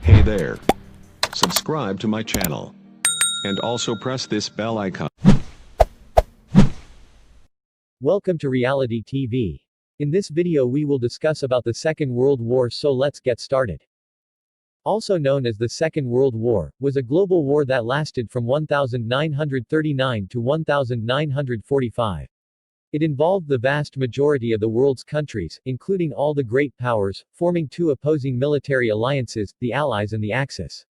Hey there. Subscribe to my channel. And also press this bell icon. Welcome to Reality TV. In this video we will discuss about the Second World War, so let's get started. Also known as the Second World War, was a global war that lasted from 1939 to 1945. It involved the vast majority of the world's countries, including all the great powers, forming two opposing military alliances, the Allies and the Axis.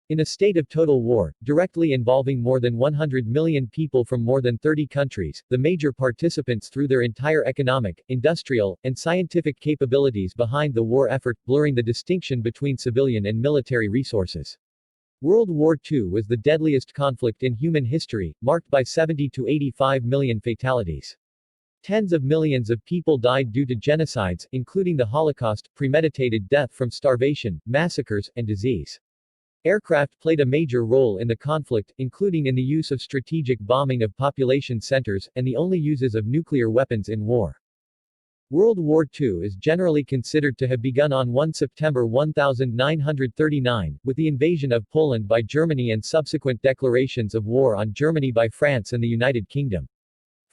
In a state of total war, directly involving more than 100 million people from more than 30 countries, the major participants threw their entire economic, industrial, and scientific capabilities behind the war effort, blurring the distinction between civilian and military resources. World War II was the deadliest conflict in human history, marked by 70 to 85 million fatalities. Tens of millions of people died due to genocides, including the Holocaust, premeditated death from starvation, massacres, and disease. Aircraft played a major role in the conflict, including in the use of strategic bombing of population centers, and the only uses of nuclear weapons in war. World War II is generally considered to have begun on 1 September 1939, with the invasion of Poland by Germany and subsequent declarations of war on Germany by France and the United Kingdom.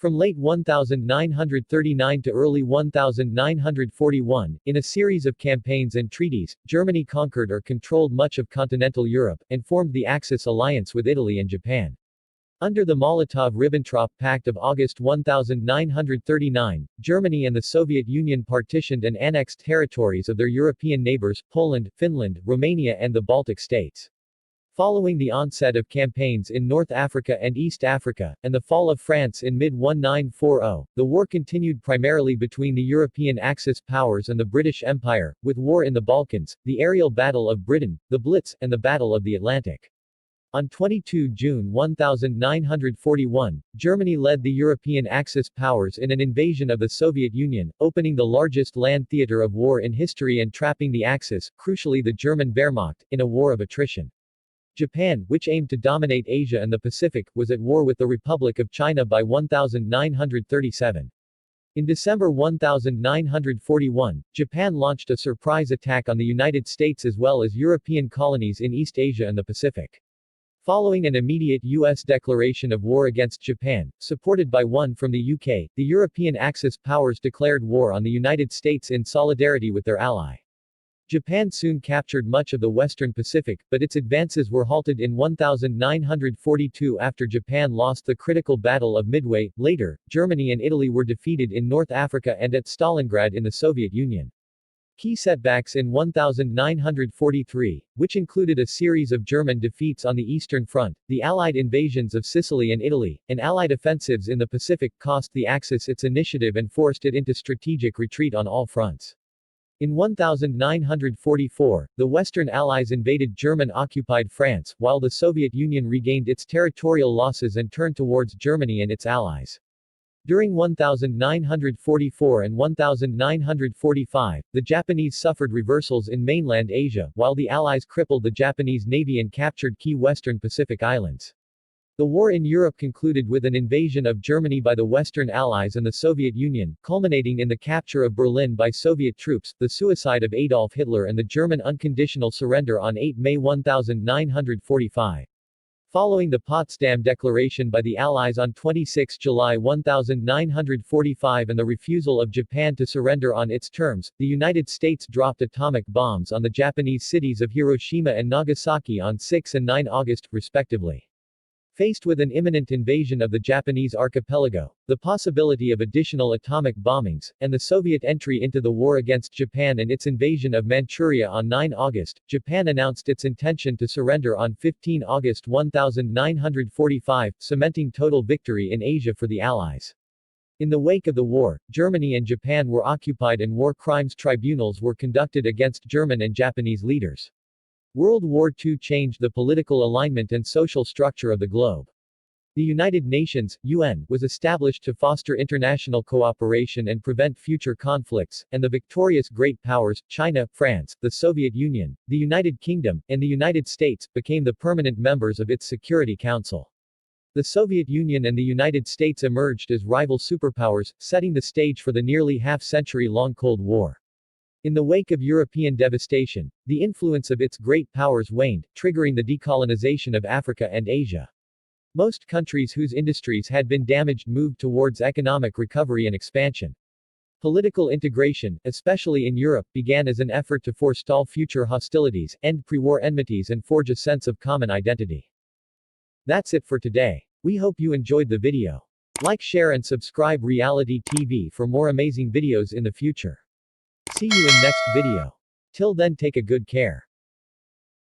From late 1939 to early 1941, in a series of campaigns and treaties, Germany conquered or controlled much of continental Europe, and formed the Axis alliance with Italy and Japan. Under the Molotov-Ribbentrop Pact of August 1939, Germany and the Soviet Union partitioned and annexed territories of their European neighbors, Poland, Finland, Romania and the Baltic states. Following the onset of campaigns in North Africa and East Africa, and the fall of France in mid-1940, the war continued primarily between the European Axis powers and the British Empire, with war in the Balkans, the aerial Battle of Britain, the Blitz, and the Battle of the Atlantic. On 22 June 1941, Germany led the European Axis powers in an invasion of the Soviet Union, opening the largest land theater of war in history and trapping the Axis, crucially the German Wehrmacht, in a war of attrition. Japan, which aimed to dominate Asia and the Pacific, was at war with the Republic of China by 1937. In December 1941, Japan launched a surprise attack on the United States as well as European colonies in East Asia and the Pacific. Following an immediate U.S. declaration of war against Japan, supported by one from the UK, the European Axis powers declared war on the United States in solidarity with their ally. Japan soon captured much of the Western Pacific, but its advances were halted in 1942 after Japan lost the critical Battle of Midway. Later, Germany and Italy were defeated in North Africa and at Stalingrad in the Soviet Union. Key setbacks in 1943, which included a series of German defeats on the Eastern Front, the Allied invasions of Sicily and Italy, and Allied offensives in the Pacific, cost the Axis its initiative and forced it into strategic retreat on all fronts. In 1944, the Western Allies invaded German-occupied France, while the Soviet Union regained its territorial losses and turned towards Germany and its allies. During 1944 and 1945, the Japanese suffered reversals in mainland Asia, while the Allies crippled the Japanese Navy and captured key Western Pacific islands. The war in Europe concluded with an invasion of Germany by the Western Allies and the Soviet Union, culminating in the capture of Berlin by Soviet troops, the suicide of Adolf Hitler and the German unconditional surrender on 8 May 1945. Following the Potsdam Declaration by the Allies on 26 July 1945 and the refusal of Japan to surrender on its terms, the United States dropped atomic bombs on the Japanese cities of Hiroshima and Nagasaki on 6 and 9 August, respectively. Faced with an imminent invasion of the Japanese archipelago, the possibility of additional atomic bombings, and the Soviet entry into the war against Japan and its invasion of Manchuria on 9 August, Japan announced its intention to surrender on 15 August 1945, cementing total victory in Asia for the Allies. In the wake of the war, Germany and Japan were occupied and war crimes tribunals were conducted against German and Japanese leaders. World War II changed the political alignment and social structure of the globe. The United Nations, UN, was established to foster international cooperation and prevent future conflicts, and the victorious great powers, China, France, the Soviet Union, the United Kingdom, and the United States, became the permanent members of its Security Council. The Soviet Union and the United States emerged as rival superpowers, setting the stage for the nearly half-century-long Cold War. In the wake of European devastation, the influence of its great powers waned, triggering the decolonization of Africa and Asia. Most countries whose industries had been damaged moved towards economic recovery and expansion. Political integration, especially in Europe, began as an effort to forestall future hostilities, end pre-war enmities and forge a sense of common identity. That's it for today. We hope you enjoyed the video. Like, share and subscribe Reality TV for more amazing videos in the future. See you in next video. Till then, take a good care.